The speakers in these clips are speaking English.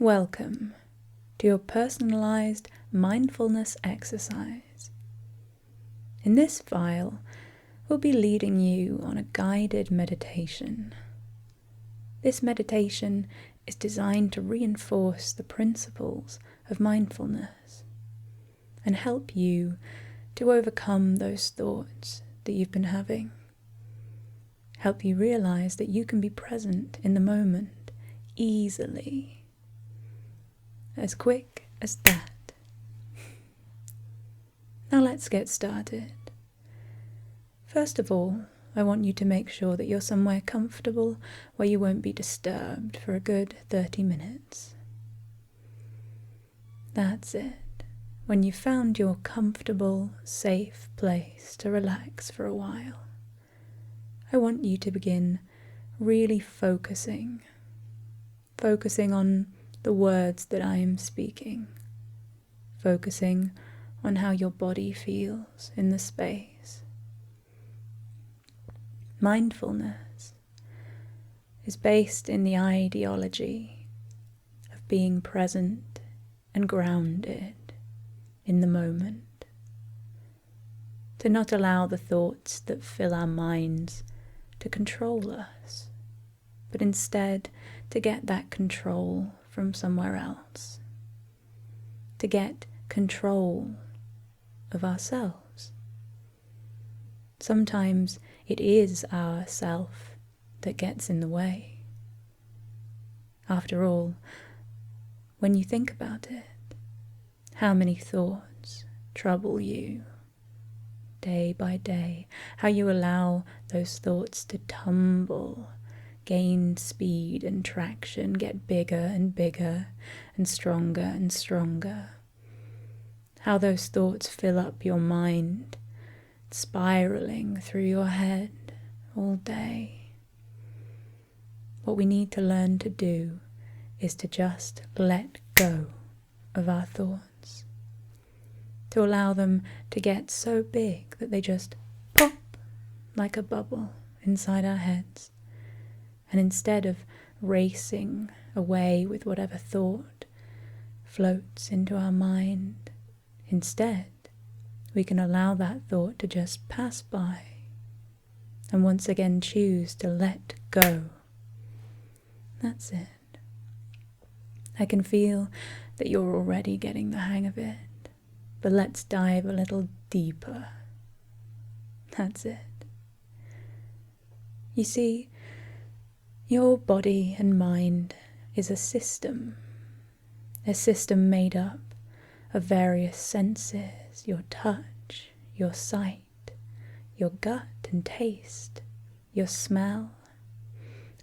Welcome to your personalized mindfulness exercise. In this file, we'll be leading you on a guided meditation. This meditation is designed to reinforce the principles of mindfulness and help you to overcome those thoughts that you've been having. Help you realize that you can be present in the moment easily. As quick as that. Now let's get started. First of all, I want you to make sure that you're somewhere comfortable where you won't be disturbed for a good 30 minutes. That's it. When you've found your comfortable, safe place to relax for a while, I want you to begin really focusing on the words that I am speaking, focusing on how your body feels in the space. Mindfulness is based in the ideology of being present and grounded in the moment, to not allow the thoughts that fill our minds to control us, but instead to get that control from somewhere else, to get control of ourselves. Sometimes it is our self that gets in the way. After all, when you think about it, how many thoughts trouble you day by day, how you allow those thoughts to tumble, gain speed and traction, get bigger and bigger and stronger, how those thoughts fill up your mind, spiraling through your head all day. What we need to learn to do is to just let go of our thoughts, to allow them to get so big that they just pop like a bubble inside our heads. And instead of racing away with whatever thought floats into our mind, instead we can allow that thought to just pass by and once again choose to let go. That's it. I can feel that you're already getting the hang of it, but let's dive a little deeper. That's it. You see, your body and mind is a system made up of various senses, your touch, your sight, your gut and taste, your smell.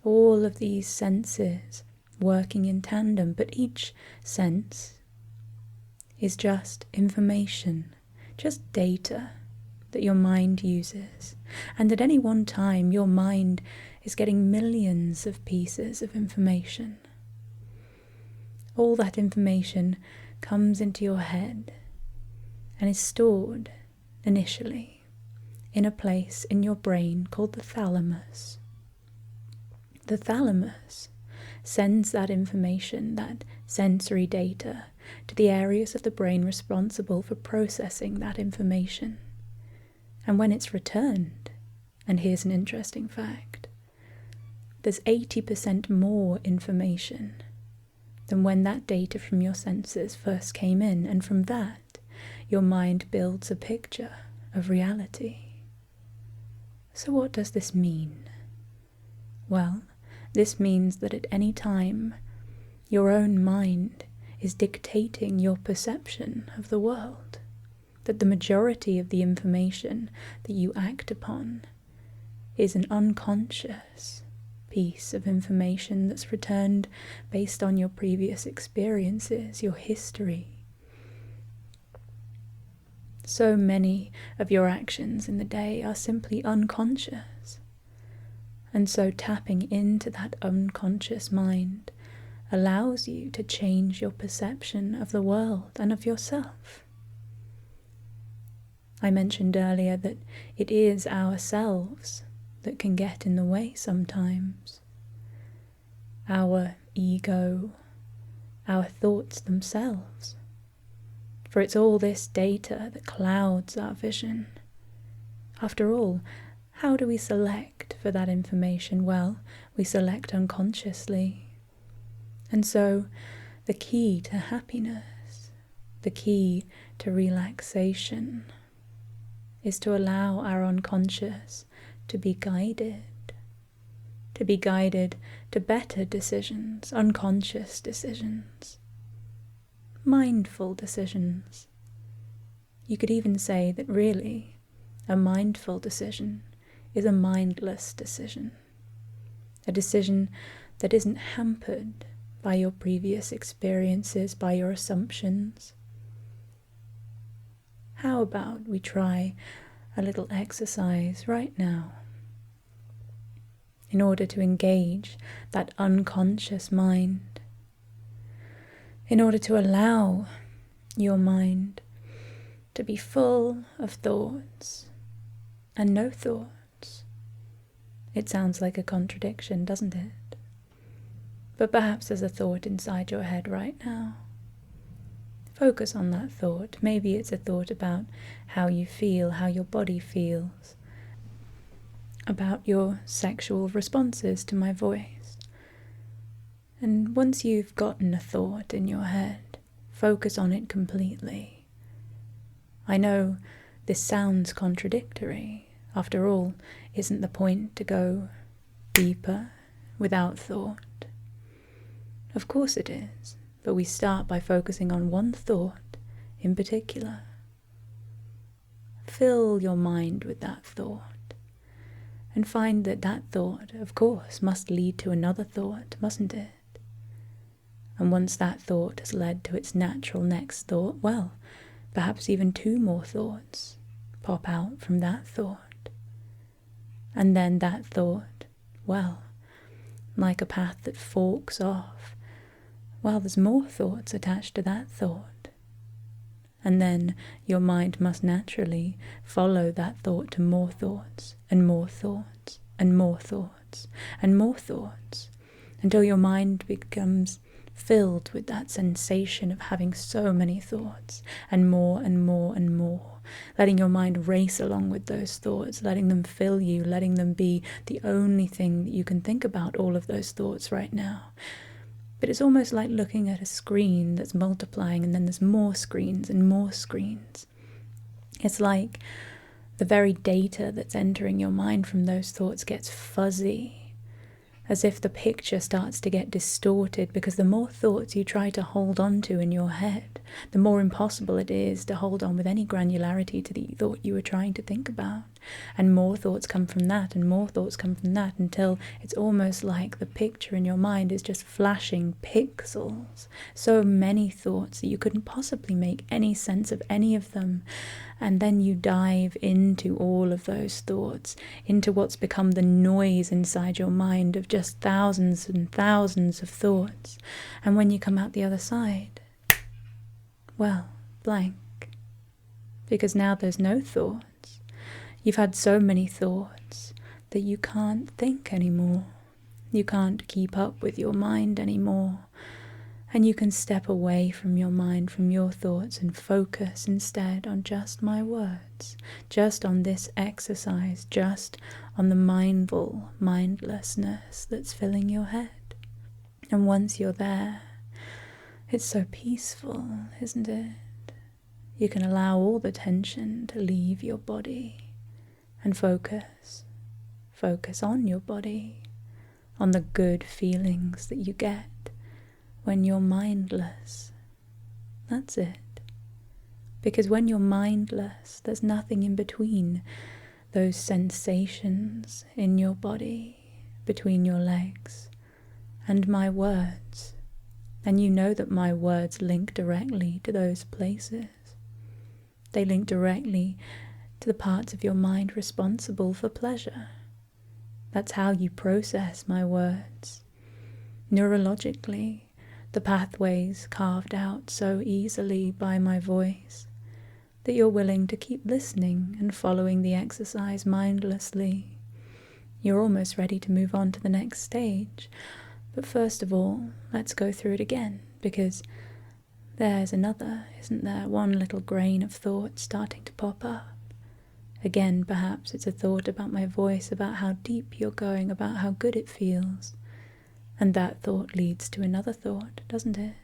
All of these senses working in tandem, but each sense is just information, just data that your mind uses. And at any one time, your mind is getting millions of pieces of information. All that information comes into your head and is stored initially in a place in your brain called the thalamus. The thalamus sends that information, that sensory data, to the areas of the brain responsible for processing that information. And when it's returned, and here's an interesting fact, there's 80% more information than when that data from your senses first came in, and from that, your mind builds a picture of reality. So what does this mean? Well, this means that at any time, your own mind is dictating your perception of the world, that the majority of the information that you act upon is an unconscious piece of information that's returned based on your previous experiences, your history. So many of your actions in the day are simply unconscious. And so tapping into that unconscious mind allows you to change your perception of the world and of yourself. I mentioned earlier that it is ourselves that can get in the way sometimes. Our ego, our thoughts themselves. For it's all this data that clouds our vision. After all, how do we select for that information? Well, we select unconsciously. And so, the key to happiness, the key to relaxation, is to allow our unconscious to be guided to better decisions, unconscious decisions, mindful decisions. You could even say that really, a mindful decision is a mindless decision, a decision that isn't hampered by your previous experiences, by your assumptions. How about we try a little exercise right now in order to engage that unconscious mind, in order to allow your mind to be full of thoughts and no thoughts. It sounds like a contradiction, doesn't it? But perhaps there's a thought inside your head right now. Focus on that thought. Maybe it's a thought about how you feel, how your body feels, about your sexual responses to my voice. And once you've gotten a thought in your head, focus on it completely. I know this sounds contradictory. After all, isn't the point to go deeper without thought? Of course it is, but we start by focusing on one thought in particular. Fill your mind with that thought, and find that that thought, of course, must lead to another thought, mustn't it? And once that thought has led to its natural next thought, well, perhaps even two more thoughts pop out from that thought. And then that thought, well, like a path that forks off, well, there's more thoughts attached to that thought. And then your mind must naturally follow that thought to more thoughts, and more thoughts, and more thoughts, and more thoughts, until your mind becomes filled with that sensation of having so many thoughts, and more and more and more, letting your mind race along with those thoughts, letting them fill you, letting them be the only thing that you can think about, all of those thoughts right now. But it's almost like looking at a screen that's multiplying, and then there's more screens and more screens. It's like the very data that's entering your mind from those thoughts gets fuzzy, as if the picture starts to get distorted, because the more thoughts you try to hold on to in your head, the more impossible it is to hold on with any granularity to the thought you were trying to think about. And more thoughts come from that, and more thoughts come from that, until it's almost like the picture in your mind is just flashing pixels. So many thoughts that you couldn't possibly make any sense of any of them. And then you dive into all of those thoughts, into what's become the noise inside your mind of just thousands and thousands of thoughts. And when you come out the other side, well, blank. Because now there's no thoughts. You've had so many thoughts that you can't think anymore. You can't keep up with your mind anymore. And you can step away from your mind, from your thoughts, and focus instead on just my words, just on this exercise, just on the mindful mindlessness that's filling your head. And once you're there, it's so peaceful, isn't it? You can allow all the tension to leave your body and focus on your body, on the good feelings that you get when you're mindless. That's it. Because when you're mindless, there's nothing in between those sensations in your body, between your legs, and my words. And you know that my words link directly to those places. They link directly to the parts of your mind responsible for pleasure. That's how you process my words. Neurologically, the pathways carved out so easily by my voice that you're willing to keep listening and following the exercise mindlessly. You're almost ready to move on to the next stage, But first of all, let's go through it again, because there's another, isn't there? One little grain of thought starting to pop up. Again, perhaps it's a thought about my voice, about how deep you're going, about how good it feels. And that thought leads to another thought, doesn't it?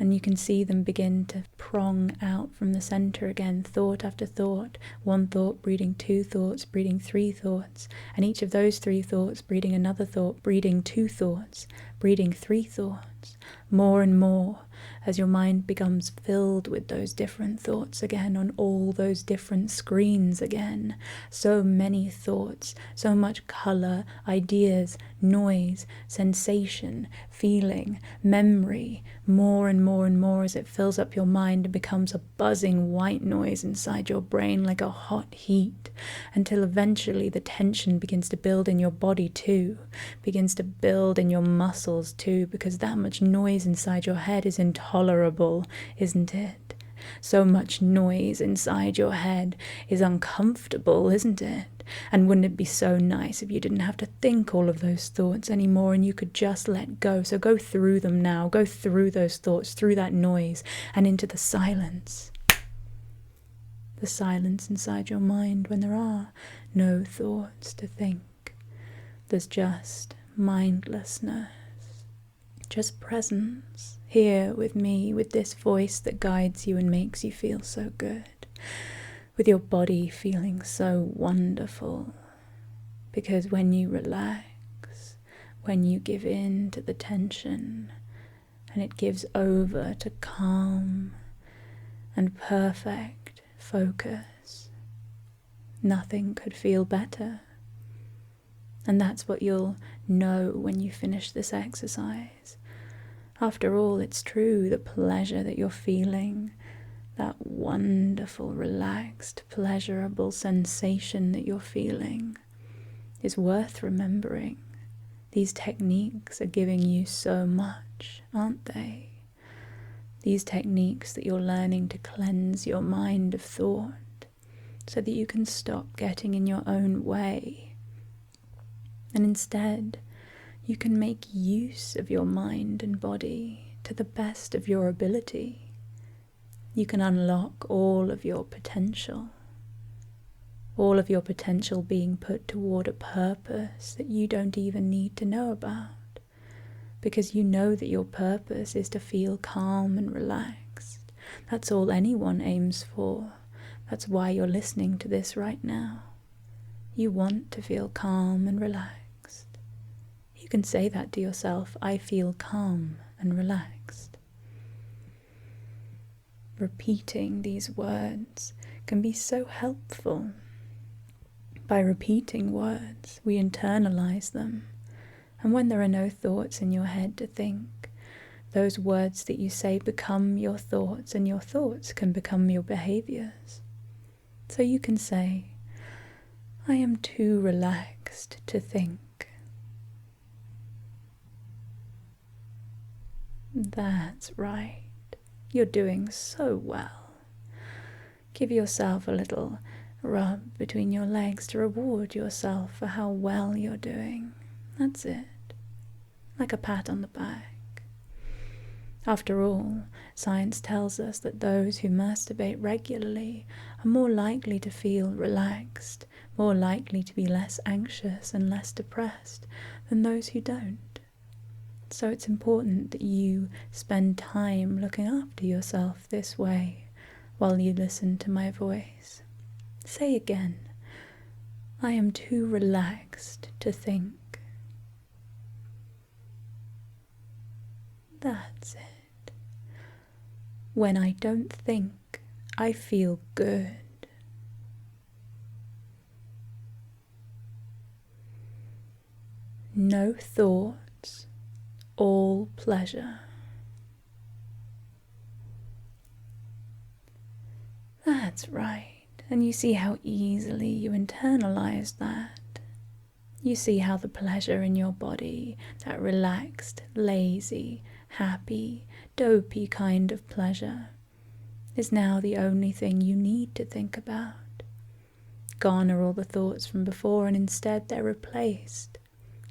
And you can see them begin to prong out from the center again, thought after thought, one thought breeding two thoughts, breeding three thoughts, and each of those three thoughts breeding another thought, breeding two thoughts, breeding three thoughts, more and more, as your mind becomes filled with those different thoughts again on all those different screens again. So many thoughts, so much color, ideas, noise, sensation, feeling, memory, more and more and more as it fills up your mind and becomes a buzzing white noise inside your brain like a hot heat, until eventually the tension begins to build in your body too, begins to build in your muscles too, because that much noise inside your head is intolerable, isn't it? So much noise inside your head is uncomfortable, isn't it? And wouldn't it be so nice if you didn't have to think all of those thoughts anymore and you could just let go? So go through them now, go through those thoughts, through that noise, and into the silence. The silence inside your mind when there are no thoughts to think. There's just mindlessness, just presence, here with me, with this voice that guides you and makes you feel so good, with your body feeling so wonderful. Because when you relax, when you give in to the tension, and it gives over to calm and perfect focus, nothing could feel better. And that's what you'll know when you finish this exercise. After all, it's true, the pleasure that you're feeling, that wonderful, relaxed, pleasurable sensation that you're feeling is worth remembering. These techniques are giving you so much, aren't they? These techniques that you're learning to cleanse your mind of thought so that you can stop getting in your own way. And instead, you can make use of your mind and body to the best of your ability. You can unlock all of your potential being put toward a purpose that you don't even need to know about, because you know that your purpose is to feel calm and relaxed. That's all anyone aims for. That's why you're listening to this right now. You want to feel calm and relaxed. You can say that to yourself, I feel calm and relaxed. Repeating these words can be so helpful. By repeating words, we internalize them. And when there are no thoughts in your head to think, those words that you say become your thoughts, and your thoughts can become your behaviors. So you can say, I am too relaxed to think. That's right. You're doing so well. Give yourself a little rub between your legs to reward yourself for how well you're doing. That's it. Like a pat on the back. After all, science tells us that those who masturbate regularly are more likely to feel relaxed, more likely to be less anxious and less depressed than those who don't. So it's important that you spend time looking after yourself this way while you listen to my voice. Say again, I am too relaxed to think. That's it. When I don't think, I feel good. No thoughts, all pleasure. That's right. And you see how easily you internalize that. You see how the pleasure in your body, that relaxed, lazy, happy, dopey kind of pleasure, is now the only thing you need to think about. Gone are all the thoughts from before, and instead they're replaced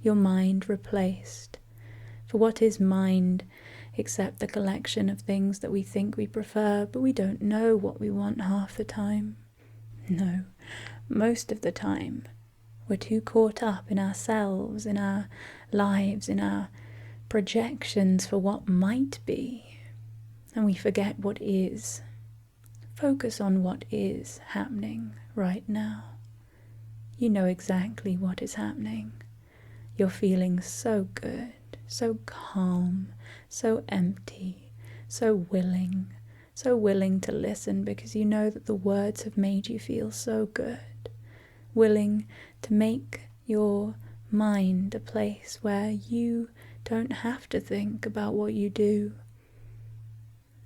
your mind replaced. For what is mind except the collection of things that we think we prefer, but we don't know what we want half the time? No, most of the time we're too caught up in ourselves, in our lives, in our projections for what might be, and we forget what is. Focus on what is happening right now. You know exactly what is happening. You're feeling so good, so calm, so empty, so willing to listen because you know that the words have made you feel so good. Willing to make your mind a place where you don't have to think about what you do.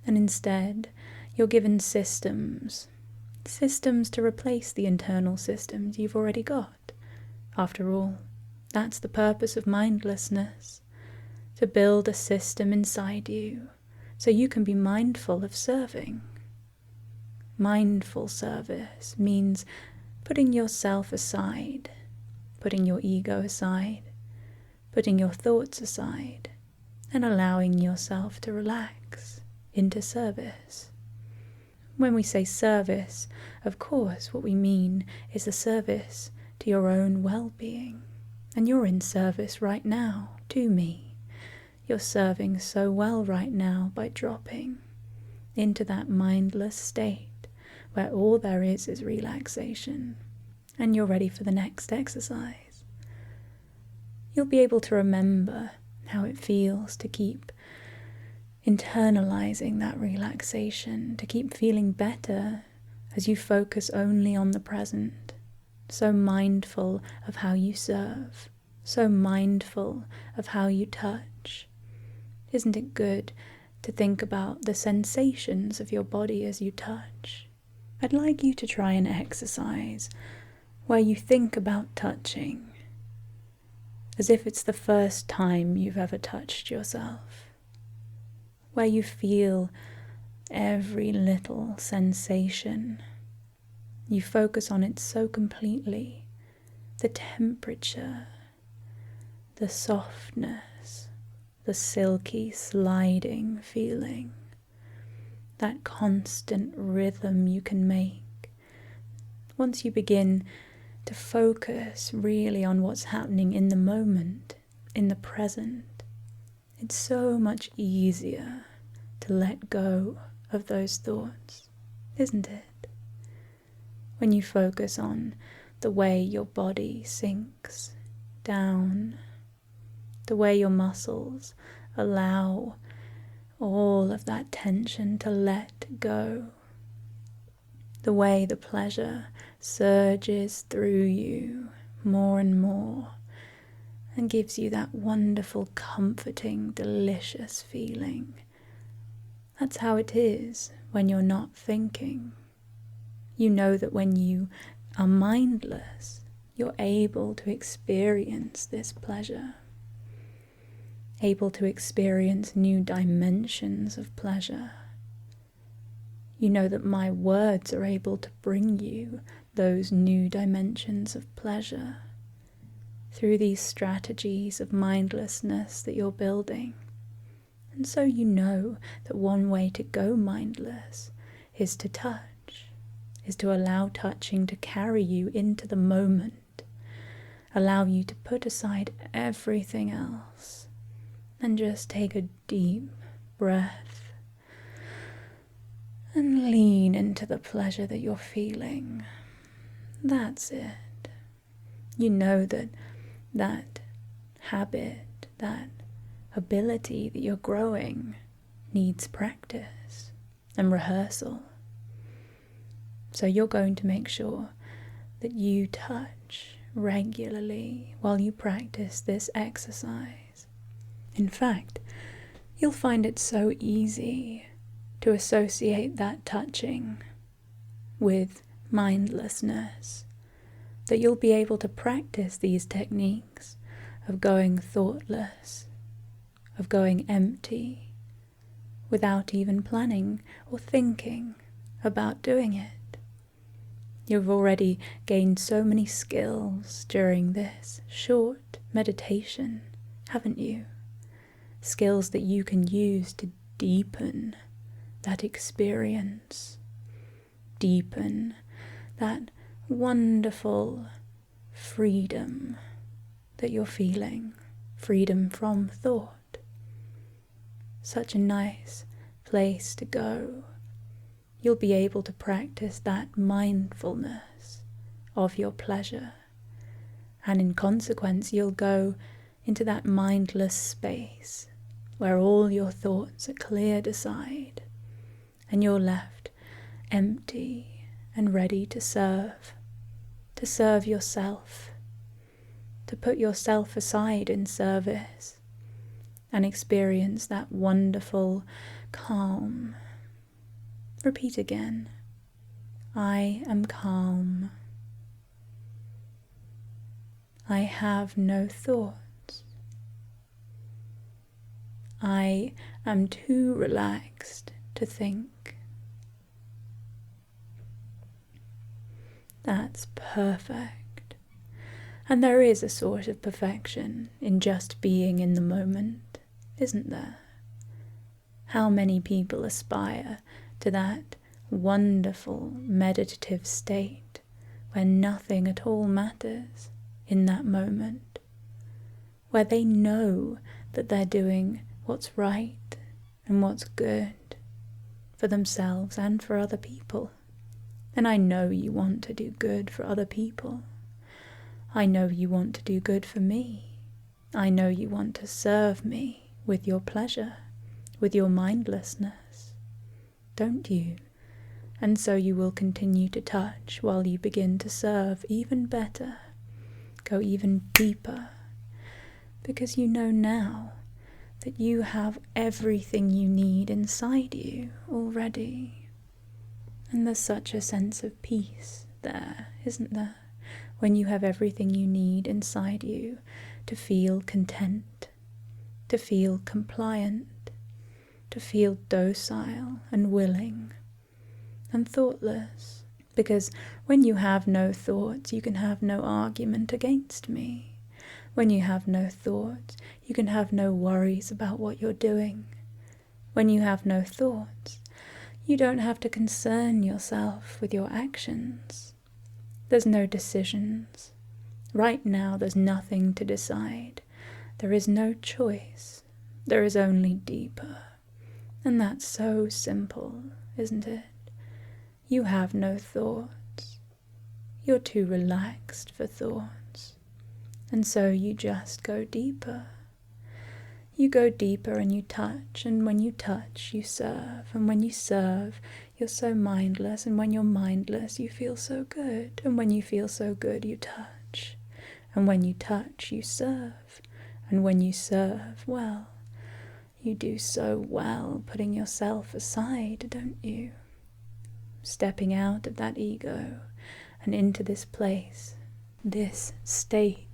And instead, you're given systems to replace the internal systems you've already got. After all, that's the purpose of mindlessness, to build a system inside you so you can be mindful of serving. Mindful service means putting yourself aside, putting your ego aside, putting your thoughts aside, and allowing yourself to relax into service. When we say service, of course, what we mean is a service to your own well-being. And you're in service right now to me. You're serving so well right now by dropping into that mindless state where all there is relaxation, and you're ready for the next exercise. You'll be able to remember how it feels to keep internalizing that relaxation, to keep feeling better as you focus only on the present, so mindful of how you serve, so mindful of how you touch. Isn't it good to think about the sensations of your body as you touch? I'd like you to try an exercise where you think about touching as if it's the first time you've ever touched yourself, where you feel every little sensation. You focus on it so completely, the temperature, the softness, the silky sliding feeling, that constant rhythm you can make. Once you begin to focus really on what's happening in the moment, in the present, it's so much easier to let go of those thoughts, isn't it? When you focus on the way your body sinks down, the way your muscles allow all of that tension to let go, the way the pleasure surges through you more and more and gives you that wonderful, comforting, delicious feeling. That's how it is when you're not thinking. You know that when you are mindless, you're able to experience this pleasure, able to experience new dimensions of pleasure. You know that my words are able to bring you those new dimensions of pleasure through these strategies of mindlessness that you're building. And so you know that one way to go mindless is to touch, is to allow touching to carry you into the moment, allow you to put aside everything else and just take a deep breath and lean into the pleasure that you're feeling. That's it. You know that habit, that ability that you're growing needs practice and rehearsal. So you're going to make sure that you touch regularly while you practice this exercise. In fact, you'll find it so easy to associate that touching with mindlessness that you'll be able to practice these techniques of going thoughtless, of going empty, without even planning or thinking about doing it. You've already gained so many skills during this short meditation, haven't you? Skills that you can use to deepen that experience, deepen that wonderful freedom that you're feeling, freedom from thought. Such a nice place to go. You'll be able to practice that mindfulness of your pleasure, and in consequence you'll go into that mindless space where all your thoughts are cleared aside and you're left empty and ready to serve yourself, to put yourself aside in service and experience that wonderful calm. Repeat again. I am calm. I have no thoughts. I am too relaxed to think. That's perfect. And there is a sort of perfection in just being in the moment, isn't there? How many people aspire to that wonderful meditative state where nothing at all matters in that moment, where they know that they're doing what's right and what's good for themselves and for other people. And I know you want to do good for other people. I know you want to do good for me. I know you want to serve me with your pleasure, with your mindlessness, don't you? And so you will continue to touch while you begin to serve even better, go even deeper, because you know now that you have everything you need inside you already. And there's such a sense of peace there, isn't there? When you have everything you need inside you to feel content, to feel compliant, to feel docile and willing and thoughtless. Because when you have no thoughts, you can have no argument against me. When you have no thoughts, you can have no worries about what you're doing. When you have no thoughts, you don't have to concern yourself with your actions. There's no decisions. Right now there's nothing to decide. There is no choice. There is only deeper. And that's so simple, isn't it? You have no thoughts. You're too relaxed for thoughts. And so you just go deeper. You go deeper and you touch, and when you touch, you serve. And when you serve, you're so mindless, and when you're mindless, you feel so good. And when you feel so good, you touch. And when you touch, you serve. And when you serve, well, you do so well putting yourself aside, don't you? Stepping out of that ego and into this place, this state,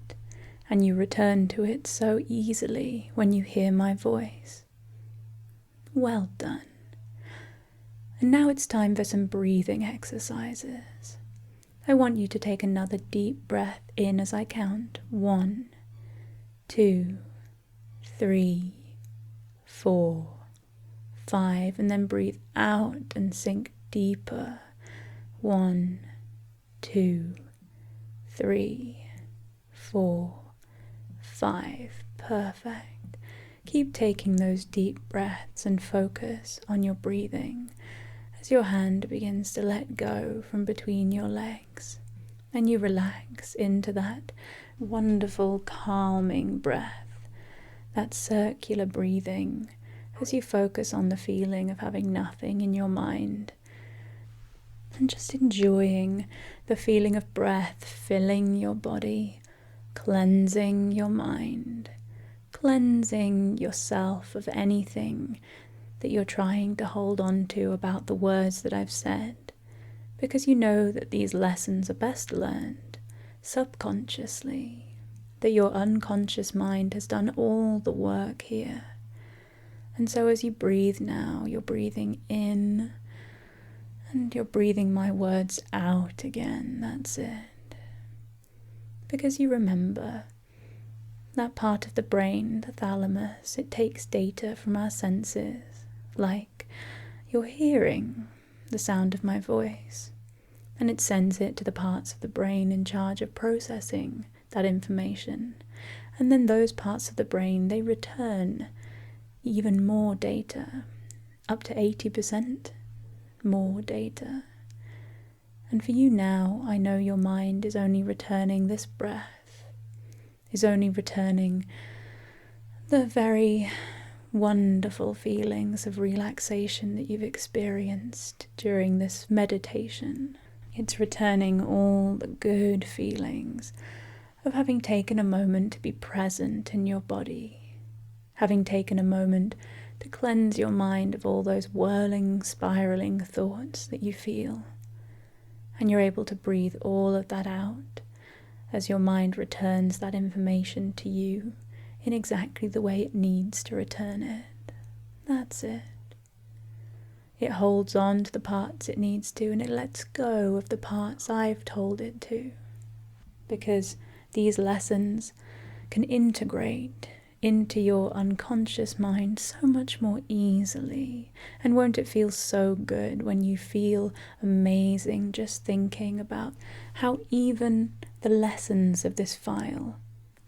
and you return to it so easily when you hear my voice. Well done. And now it's time for some breathing exercises. I want you to take another deep breath in as I count. 1, 2, 3, 4, 5, and then breathe out and sink deeper. 1, 2, 3, 4, 5. Perfect. Keep taking those deep breaths and focus on your breathing as your hand begins to let go from between your legs and you relax into that wonderful calming breath, that circular breathing as you focus on the feeling of having nothing in your mind and just enjoying the feeling of breath filling your body, cleansing your mind, cleansing yourself of anything that you're trying to hold on to about the words that I've said, because you know that these lessons are best learned subconsciously, that your unconscious mind has done all the work here. And so as you breathe now, you're breathing in and you're breathing my words out again. That's it. Because you remember that part of the brain, the thalamus, it takes data from our senses, like your hearing, the sound of my voice, and it sends it to the parts of the brain in charge of processing that information. And then those parts of the brain, they return even more data, up to 80% more data. And for you now, I know your mind is only returning this breath, is only returning the very wonderful feelings of relaxation that you've experienced during this meditation. It's returning all the good feelings of having taken a moment to be present in your body, having taken a moment to cleanse your mind of all those whirling, spiraling thoughts that you feel. And you're able to breathe all of that out as your mind returns that information to you in exactly the way it needs to return it. That's it. It holds on to the parts it needs to, and it lets go of the parts I've told it to. Because these lessons can integrate into your unconscious mind so much more easily. And won't it feel so good when you feel amazing just thinking about how even the lessons of this file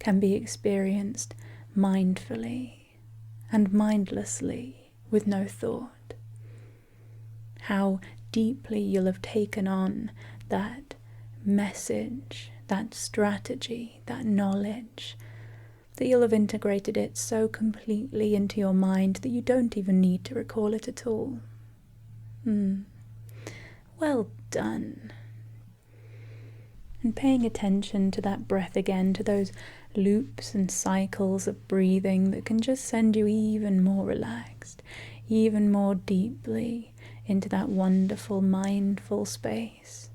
can be experienced mindfully and mindlessly with no thought. How deeply you'll have taken on that message, that strategy, that knowledge, that you'll have integrated it so completely into your mind that you don't even need to recall it at all. Well done. And paying attention to that breath again, to those loops and cycles of breathing that can just send you even more relaxed, even more deeply into that wonderful mindful space.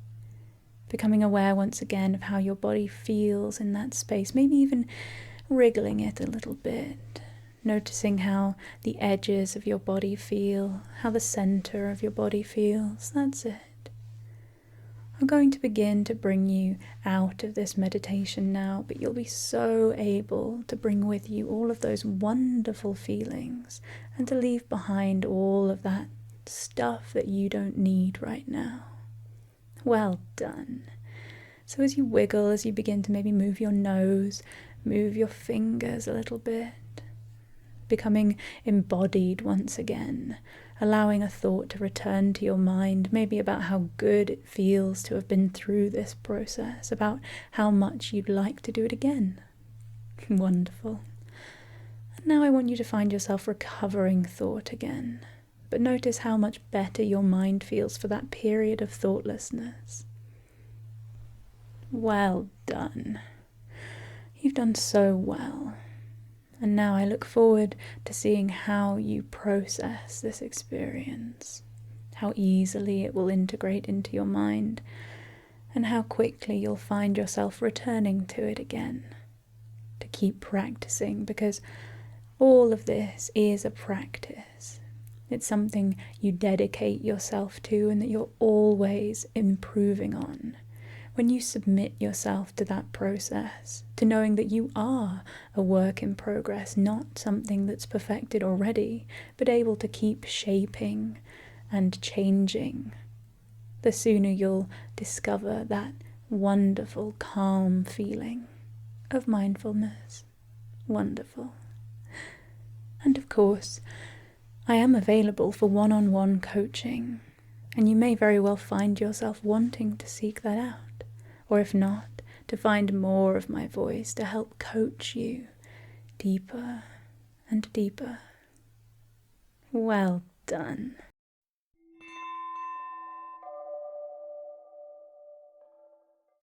Becoming aware once again of how your body feels in that space, maybe even wriggling it a little bit, noticing how the edges of your body feel, how the center of your body feels. That's it. I'm going to begin to bring you out of this meditation now, but you'll be so able to bring with you all of those wonderful feelings and to leave behind all of that stuff that you don't need right now. Well done. So as you wiggle, as you begin to maybe move your nose, move your fingers a little bit, becoming embodied once again, allowing a thought to return to your mind, maybe about how good it feels to have been through this process, about how much you'd like to do it again. Wonderful. And now I want you to find yourself recovering thought again, but notice how much better your mind feels for that period of thoughtlessness. Well done. You've done so well. And now I look forward to seeing how you process this experience, how easily it will integrate into your mind, and how quickly you'll find yourself returning to it again, to keep practicing, because all of this is a practice. It's something you dedicate yourself to and that you're always improving on. When you submit yourself to that process, to knowing that you are a work in progress, not something that's perfected already, but able to keep shaping and changing, the sooner you'll discover that wonderful, calm feeling of mindfulness. Wonderful. And of course, I am available for one-on-one coaching, and you may very well find yourself wanting to seek that out. Or if not, to find more of my voice to help coach you deeper and deeper. Well done.